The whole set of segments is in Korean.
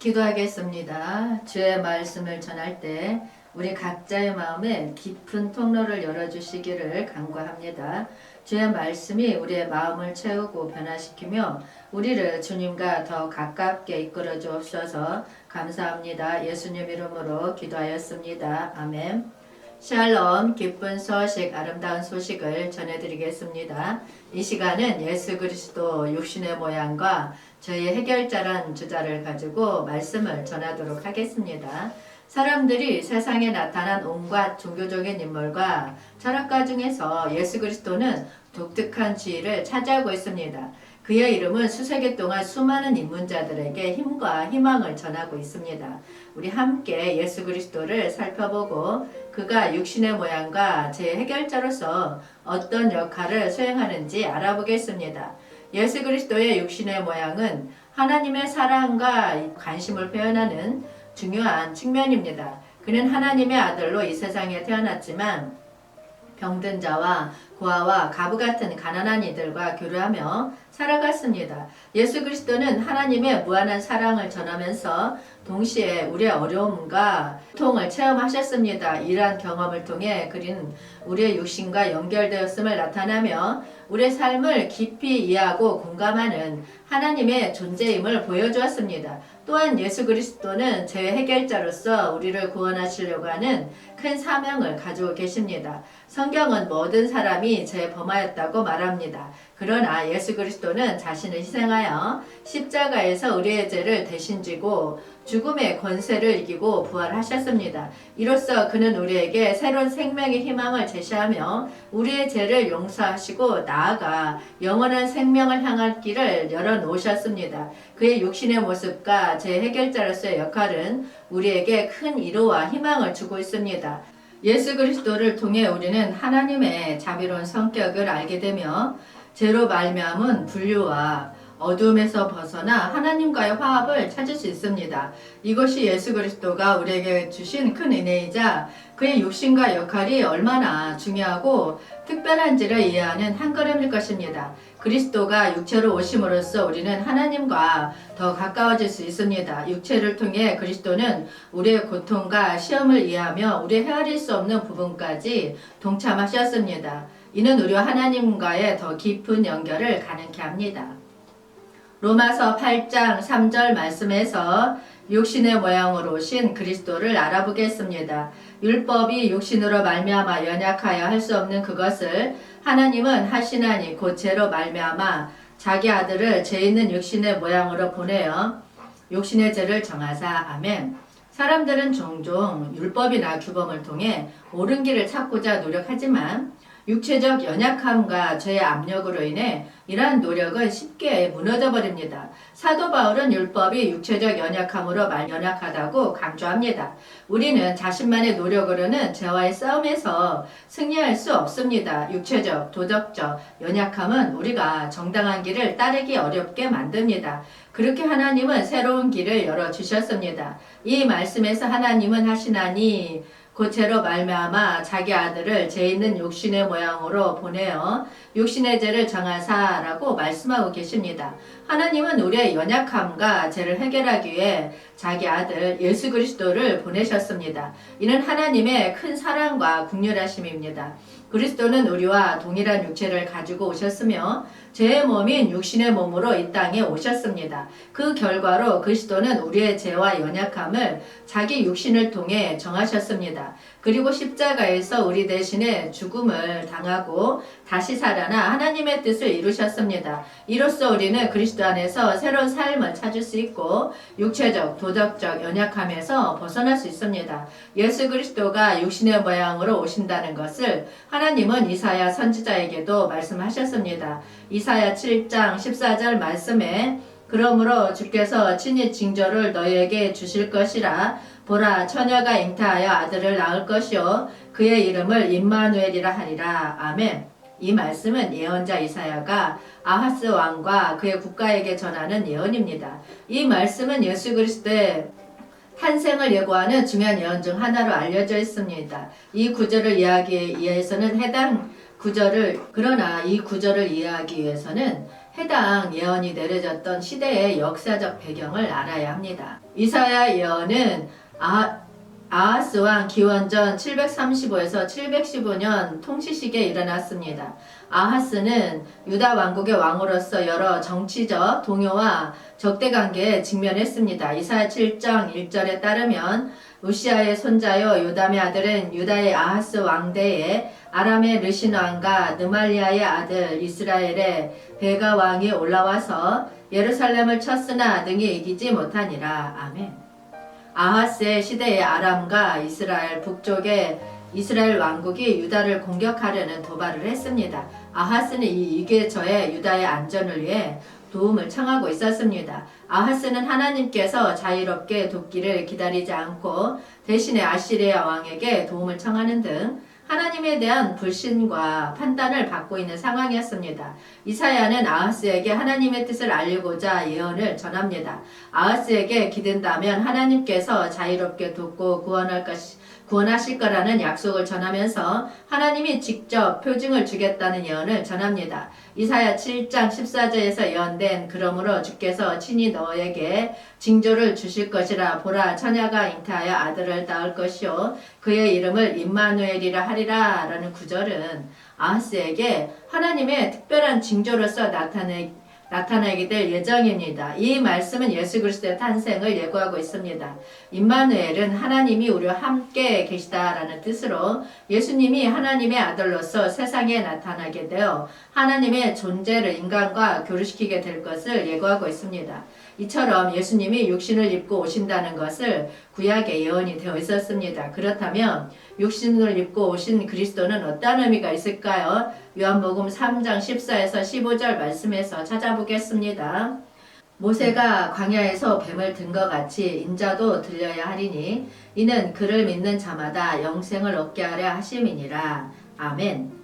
기도하겠습니다. 주의 말씀을 전할 때 우리 각자의 마음에 깊은 통로를 열어주시기를 간구합니다. 주의 말씀이 우리의 마음을 채우고 변화시키며 우리를 주님과 더 가깝게 이끌어 주옵소서. 감사합니다. 예수님 이름으로 기도하였습니다. 아멘. 샬롬, 기쁜 소식, 아름다운 소식을 전해드리겠습니다. 이 시간은 예수 그리스도 육신의 모양과 저희 해결자란 주자를 가지고 말씀을 전하도록 하겠습니다. 사람들이 세상에 나타난 온갖 종교적인 인물과 철학가 중에서 예수 그리스도는 독특한 지위를 차지하고 있습니다. 그의 이름은 수세기 동안 수많은 입문자들에게 힘과 희망을 전하고 있습니다. 우리 함께 예수 그리스도를 살펴보고 그가 육신의 모양과 제 해결자로서 어떤 역할을 수행하는지 알아보겠습니다. 예수 그리스도의 육신의 모양은 하나님의 사랑과 관심을 표현하는 중요한 측면입니다. 그는 하나님의 아들로 이 세상에 태어났지만 병든 자와 고아와 가부 같은 가난한 이들과 교류하며 살아갔습니다. 예수 그리스도는 하나님의 무한한 사랑을 전하면서 동시에 우리의 어려움과 고통을 체험하셨습니다. 이러한 경험을 통해 그는 우리의 육신과 연결되었음을 나타나며 우리의 삶을 깊이 이해하고 공감하는 하나님의 존재임을 보여주었습니다. 또한 예수 그리스도는 죄 해결자로서 우리를 구원하시려고 하는 큰 사명을 가지고 계십니다. 성경은 모든 사람이 죄 범하였다고 말합니다. 그러나 예수 그리스도는 자신을 희생하여 십자가에서 우리의 죄를 대신 지고 죽음의 권세를 이기고 부활하셨습니다. 이로써 그는 우리에게 새로운 생명의 희망을 제시하며 우리의 죄를 용서하시고 나아가 영원한 생명을 향할 길을 열어놓으셨습니다. 그의 육신의 모습과 제 해결자로서의 역할은 우리에게 큰 위로와 희망을 주고 있습니다. 예수 그리스도를 통해 우리는 하나님의 자비로운 성격을 알게 되며 죄로 말미암은 분류와 어둠에서 벗어나 하나님과의 화합을 찾을 수 있습니다. 이것이 예수 그리스도가 우리에게 주신 큰 은혜이자 그의 육신과 역할이 얼마나 중요하고 특별한지를 이해하는 한 걸음일 것입니다. 그리스도가 육체로 오심으로써 우리는 하나님과 더 가까워질 수 있습니다. 육체를 통해 그리스도는 우리의 고통과 시험을 이해하며 우리의 헤아릴 수 없는 부분까지 동참하셨습니다. 이는 우리와 하나님과의 더 깊은 연결을 가능케 합니다. 로마서 8장 3절 말씀에서 육신의 모양으로 오신 그리스도를 알아보겠습니다. 율법이 육신으로 말미암아 연약하여 할 수 없는 그것을 하나님은 하시나니 곧 죄로 말미암아 자기 아들을 죄 있는 육신의 모양으로 보내어 육신의 죄를 정하사. 아멘. 사람들은 종종 율법이나 규범을 통해 옳은 길을 찾고자 노력하지만 육체적 연약함과 죄의 압력으로 인해 이러한 노력은 쉽게 무너져 버립니다. 사도 바울은 율법이 육체적 연약함으로 연약하다고 강조합니다. 우리는 자신만의 노력으로는 죄와의 싸움에서 승리할 수 없습니다. 육체적, 도덕적 연약함은 우리가 정당한 길을 따르기 어렵게 만듭니다. 그렇게 하나님은 새로운 길을 열어주셨습니다. 이 말씀에서 하나님은 하시나니 곧 죄로 말미암아 자기 아들을 죄 있는 육신의 모양으로 보내어 육신의 죄를 정하사라고 말씀하고 계십니다. 하나님은 우리의 연약함과 죄를 해결하기 위해 자기 아들 예수 그리스도를 보내셨습니다. 이는 하나님의 큰 사랑과 긍휼하심입니다. 그리스도는 우리와 동일한 육체를 가지고 오셨으며 죄의 몸인 육신의 몸으로 이 땅에 오셨습니다. 그 결과로 그리스도는 우리의 죄와 연약함을 자기 육신을 통해 정하셨습니다. 그리고 십자가에서 우리 대신에 죽음을 당하고 다시 살아나 하나님의 뜻을 이루셨습니다. 이로써 우리는 그리스도 안에서 새로운 삶을 찾을 수 있고 육체적, 도덕적 연약함에서 벗어날 수 있습니다. 예수 그리스도가 육신의 모양으로 오신다는 것을 하나님은 이사야 선지자에게도 말씀하셨습니다. 이사야 7장 14절 말씀에 그러므로 주께서 친히 징조를 너희에게 주실 것이라. 보라, 처녀가 잉태하여 아들을 낳을 것이요 그의 이름을 임마누엘이라 하리라. 아멘. 이 말씀은 예언자 이사야가 아하스 왕과 그의 국가에게 전하는 예언입니다. 이 말씀은 예수 그리스도의 탄생을 예고하는 중요한 예언 중 하나로 알려져 있습니다. 이 구절을 이해하기 위해서는 해당 구절을 이해하기 위해서는 해당 예언이 내려졌던 시대의 역사적 배경을 알아야 합니다. 이사야 예언은 아하스 왕 기원전 735에서 715년 통치시기에 일어났습니다. 아하스는 유다 왕국의 왕으로서 여러 정치적 동요와 적대관계에 직면했습니다. 이사야 7장 1절에 따르면 우시아의 손자요 요담의 아들은 유다의 아하스 왕대에 아람의 르신 왕과 느말리아의 아들 이스라엘의 베가 왕이 올라와서 예루살렘을 쳤으나 능히 이기지 못하니라. 아멘. 아하스의 시대에 아람과 이스라엘 북쪽의 이스라엘 왕국이 유다를 공격하려는 도발을 했습니다. 아하스는 이 위기에 유다의 안전을 위해 도움을 청하고 있었습니다. 아하스는 하나님께서 자유롭게 돕기를 기다리지 않고 대신에 아시리아 왕에게 도움을 청하는 등 하나님에 대한 불신과 판단을 받고 있는 상황이었습니다. 이사야는 아하스에게 하나님의 뜻을 알리고자 예언을 전합니다. 아하스에게 기댄다면 하나님께서 자유롭게 돕고 구원하실 거라는 약속을 전하면서 하나님이 직접 표징을 주겠다는 예언을 전합니다. 이사야 7장 14절에서 예언된 그러므로 주께서 친히 너에게 징조를 주실 것이라. 보라, 처녀가 잉태하여 아들을 낳을 것이요 그의 이름을 임마누엘이라 하리라 라는 구절은 아하스에게 하나님의 특별한 징조로서 나타나게 될 예정입니다. 이 말씀은 예수 그리스도의 탄생을 예고하고 있습니다. 임마누엘은 하나님이 우리와 함께 계시다라는 뜻으로 예수님이 하나님의 아들로서 세상에 나타나게 되어 하나님의 존재를 인간과 교류시키게 될 것을 예고하고 있습니다. 이처럼 예수님이 육신을 입고 오신다는 것을 구약에 예언이 되어 있었습니다. 그렇다면 육신을 입고 오신 그리스도는 어떤 의미가 있을까요? 요한복음 3장 14에서 15절 말씀에서 찾아보겠습니다. 모세가 광야에서 뱀을 든 것 같이 인자도 들려야 하리니 이는 그를 믿는 자마다 영생을 얻게 하려 하심이니라. 아멘.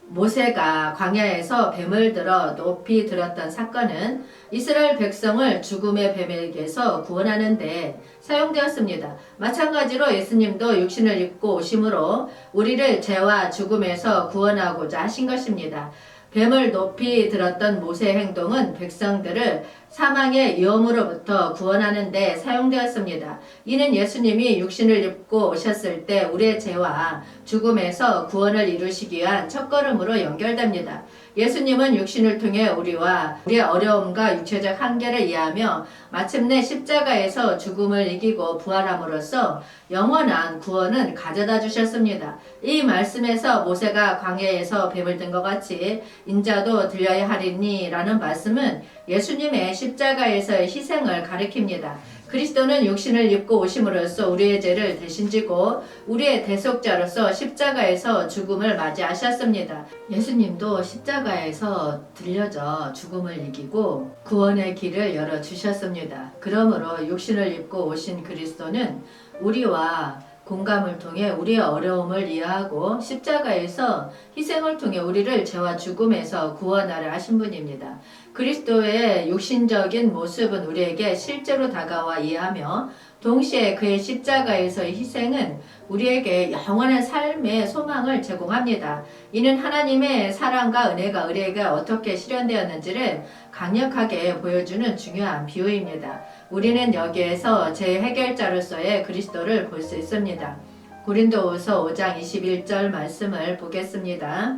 모세가 광야에서 뱀을 들어 높이 들었던 사건은 이스라엘 백성을 죽음의 뱀에게서 구원하는 데 사용되었습니다. 마찬가지로 예수님도 육신을 입고 오심으로 우리를 죄와 죽음에서 구원하고자 하신 것입니다. 뱀을 높이 들었던 모세의 행동은 백성들을 사망의 위험으로부터 구원하는 데 사용되었습니다. 이는 예수님이 육신을 입고 오셨을 때 우리의 죄와 죽음에서 구원을 이루시기 위한 첫걸음으로 연결됩니다. 예수님은 육신을 통해 우리와 우리의 어려움과 육체적 한계를 이해하며 마침내 십자가에서 죽음을 이기고 부활함으로써 영원한 구원은 가져다 주셨습니다. 이 말씀에서 모세가 광야에서 뱀을 든 것 같이 인자도 들려야 하리니 라는 말씀은 예수님의 십자가에서의 희생을 가리킵니다. 그리스도는 육신을 입고 오심으로써 우리의 죄를 대신 지고 우리의 대속자로서 십자가에서 죽음을 맞이하셨습니다. 예수님도 십자가에서 들려져 죽음을 이기고 구원의 길을 열어주셨습니다. 그러므로 육신을 입고 오신 그리스도는 우리와 공감을 통해 우리의 어려움을 이해하고 십자가에서 희생을 통해 우리를 죄와 죽음에서 구원하려 하신 분입니다. 그리스도의 육신적인 모습은 우리에게 실제로 다가와 이해하며 동시에 그의 십자가에서의 희생은 우리에게 영원한 삶의 소망을 제공합니다. 이는 하나님의 사랑과 은혜가 우리에게 어떻게 실현되었는지를 강력하게 보여주는 중요한 비유입니다. 우리는 여기에서 제 해결자로서의 그리스도를 볼 수 있습니다. 고린도후서 5장 21절 말씀을 보겠습니다.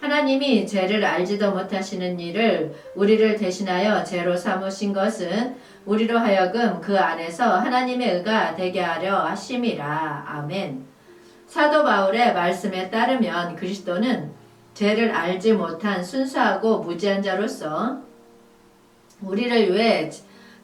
하나님이 죄를 알지도 못하시는 일을 우리를 대신하여 죄로 삼으신 것은 우리로 하여금 그 안에서 하나님의 의가 되게 하려 하심이라. 아멘. 사도 바울의 말씀에 따르면 그리스도는 죄를 알지 못한 순수하고 무지한 자로서 우리를 위해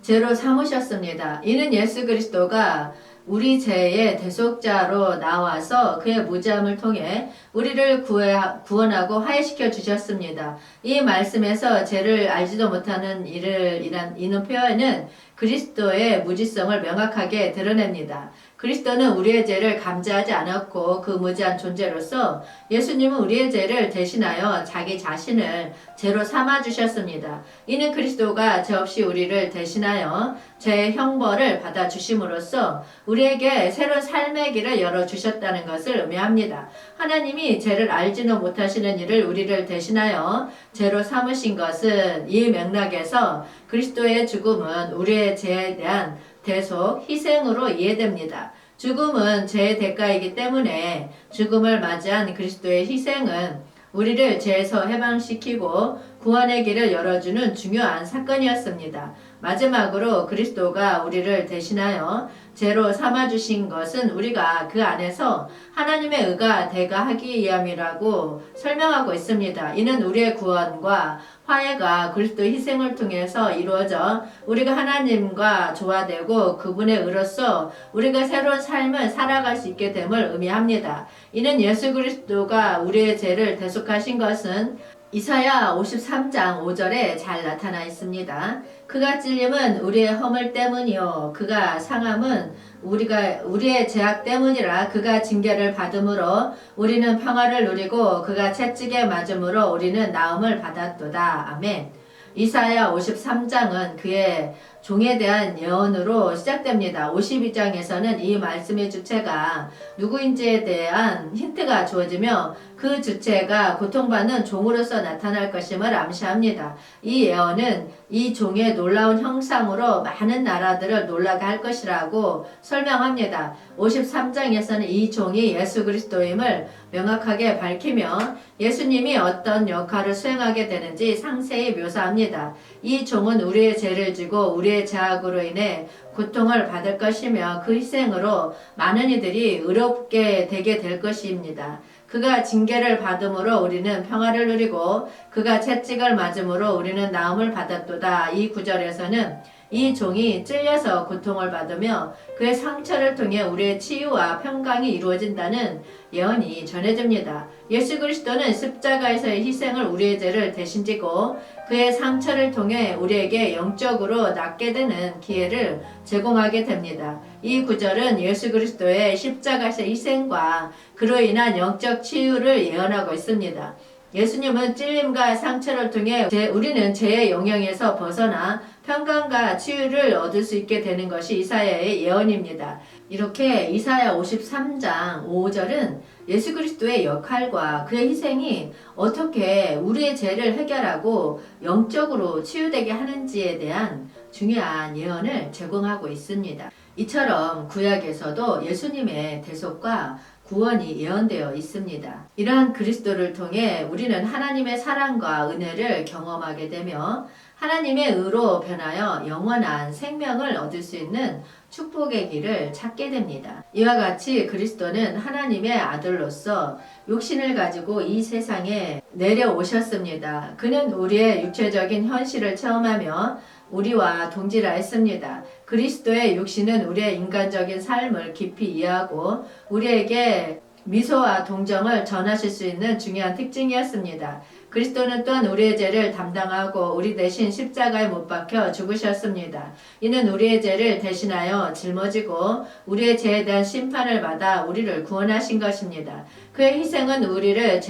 죄로 삼으셨습니다. 이는 예수 그리스도가 우리 죄의 대속자로 나와서 그의 무지함을 통해 우리를 구원하고 화해시켜 주셨습니다. 이 말씀에서 죄를 알지도 못하는 이는 표현은 그리스도의 무지성을 명확하게 드러냅니다. 그리스도는 우리의 죄를 감지하지 않았고 그 무지한 존재로서 예수님은 우리의 죄를 대신하여 자기 자신을 죄로 삼아 주셨습니다. 이는 그리스도가 죄 없이 우리를 대신하여 죄의 형벌을 받아 주심으로써 우리에게 새로운 삶의 길을 열어주셨다는 것을 의미합니다. 하나님이 죄를 알지도 못하시는 일을 우리를 대신하여 죄로 삼으신 것은 이 맥락에서 그리스도의 죽음은 우리의 죄에 대한 대속, 희생으로 이해됩니다. 죽음은 죄의 대가이기 때문에 죽음을 맞이한 그리스도의 희생은 우리를 죄에서 해방시키고 구원의 길을 열어주는 중요한 사건이었습니다. 마지막으로 그리스도가 우리를 대신하여 죄로 삼아주신 것은 우리가 그 안에서 하나님의 의가 대가하기 위함이라고 설명하고 있습니다. 이는 우리의 구원과 화해가 그리스도 희생을 통해서 이루어져 우리가 하나님과 조화되고 그분의 의로서 우리가 새로운 삶을 살아갈 수 있게 됨을 의미합니다. 이는 예수 그리스도가 우리의 죄를 대속하신 것은 이사야 53장 5절에 잘 나타나 있습니다. 그가 찔림은 우리의 허물 때문이요 그가 상함은 우리의 죄악 때문이라. 그가 징계를 받음으로 우리는 평화를 누리고 그가 채찍에 맞음으로 우리는 나음을 받았도다. 아멘. 이사야 53장은 그의 종에 대한 예언으로 시작됩니다. 52장에서는 이 말씀의 주체가 누구인지에 대한 힌트가 주어지며 그 주체가 고통받는 종으로서 나타날 것임을 암시합니다. 이 예언은 이 종의 놀라운 형상으로 많은 나라들을 놀라게 할 것이라고 설명합니다. 53장에서는 이 종이 예수 그리스도임을 명확하게 밝히며 예수님이 어떤 역할을 수행하게 되는지 상세히 묘사합니다. 이 종은 우리의 죄를 지고 우리의 죄악으로 인해 고통을 받을 것이며 그 희생으로 많은 이들이 의롭게 되게 될 것입니다. 그가 징계를 받음으로 우리는 평화를 누리고 그가 채찍을 맞음으로 우리는 나음을 받았도다. 이 구절에서는 이 종이 찔려서 고통을 받으며 그의 상처를 통해 우리의 치유와 평강이 이루어진다는 예언이 전해집니다. 예수 그리스도는 십자가에서의 희생을 우리의 죄를 대신 지고 그의 상처를 통해 우리에게 영적으로 낫게 되는 기회를 제공하게 됩니다. 이 구절은 예수 그리스도의 십자가에서의 희생과 그로 인한 영적 치유를 예언하고 있습니다. 예수님은 찔림과 상처를 통해 우리는 죄의 영향에서 벗어나 평강과 치유를 얻을 수 있게 되는 것이 이사야의 예언입니다. 이렇게 이사야 53장 5절은 예수 그리스도의 역할과 그의 희생이 어떻게 우리의 죄를 해결하고 영적으로 치유되게 하는지에 대한 중요한 예언을 제공하고 있습니다. 이처럼 구약에서도 예수님의 대속과 구원이 예언되어 있습니다. 이러한 그리스도를 통해 우리는 하나님의 사랑과 은혜를 경험하게 되며 하나님의 의로 변하여 영원한 생명을 얻을 수 있는 축복의 길을 찾게 됩니다. 이와 같이 그리스도는 하나님의 아들로서 육신을 가지고 이 세상에 내려오셨습니다. 그는 우리의 육체적인 현실을 체험하며 우리와 동질하였습니다. 그리스도의 육신은 우리의 인간적인 삶을 깊이 이해하고 우리에게 미소와 동정을 전하실 수 있는 중요한 특징이었습니다. 그리스도는 또한 우리의 죄를 담당하고 우리 대신 십자가에 못 박혀 죽으셨습니다. 이는 우리의 죄를 대신하여 짊어지고 우리의 죄에 대한 심판을 받아 우리를 구원하신 것입니다. 그의 희생은 우리를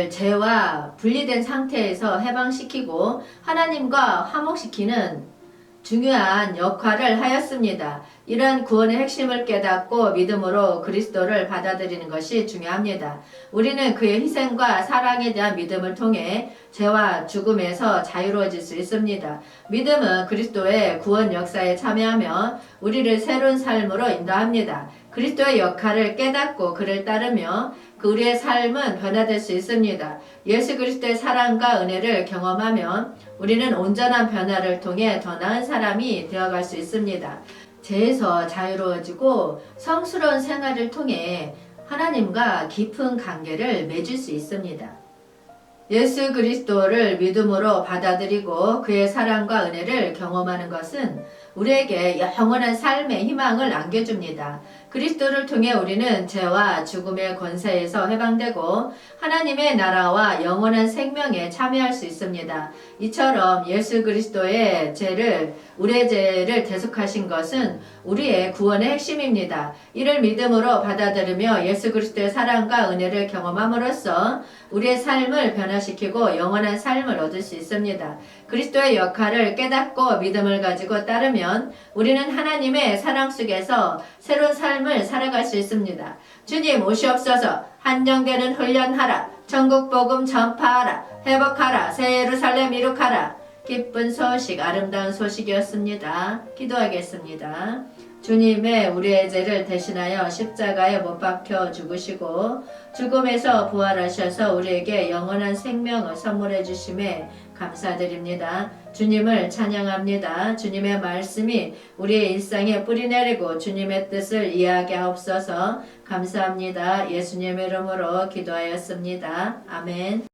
죄와 분리된 상태에서 해방시키고 하나님과 화목시키는 중요한 역할을 하였습니다. 이러한 구원의 핵심을 깨닫고 믿음으로 그리스도를 받아들이는 것이 중요합니다. 우리는 그의 희생과 사랑에 대한 믿음을 통해 죄와 죽음에서 자유로워질 수 있습니다. 믿음은 그리스도의 구원 역사에 참여하며 우리를 새로운 삶으로 인도합니다. 그리스도의 역할을 깨닫고 그를 따르며 우리의 삶은 변화될 수 있습니다. 예수 그리스도의 사랑과 은혜를 경험하면 우리는 온전한 변화를 통해 더 나은 사람이 되어갈 수 있습니다. 죄에서 자유로워지고 성스러운 생활을 통해 하나님과 깊은 관계를 맺을 수 있습니다. 예수 그리스도를 믿음으로 받아들이고 그의 사랑과 은혜를 경험하는 것은 우리에게 영원한 삶의 희망을 안겨줍니다. 그리스도를 통해 우리는 죄와 죽음의 권세에서 해방되고 하나님의 나라와 영원한 생명에 참여할 수 있습니다. 이처럼 예수 그리스도의 우리의 죄를 대속하신 것은 우리의 구원의 핵심입니다. 이를 믿음으로 받아들이며 예수 그리스도의 사랑과 은혜를 경험함으로써 우리의 삶을 변화시키고 영원한 삶을 얻을 수 있습니다. 그리스도의 역할을 깨닫고 믿음을 가지고 따르면 우리는 하나님의 사랑 속에서 새로운 삶을 살아갈 수 있습니다. 주님 오시옵소서. 한정되는 훈련하라. 천국 복음 전파하라. 회복하라. 새 예루살렘 이룩하라. 기쁜 소식, 아름다운 소식이었습니다. 기도하겠습니다. 주님의 우리의 죄를 대신하여 십자가에 못 박혀 죽으시고 죽음에서 부활하셔서 우리에게 영원한 생명을 선물해 주심에 감사드립니다. 주님을 찬양합니다. 주님의 말씀이 우리의 일상에 뿌리내리고 주님의 뜻을 이해하게 하옵소서. 감사합니다. 예수님의 이름으로 기도하였습니다. 아멘.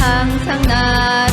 항상 나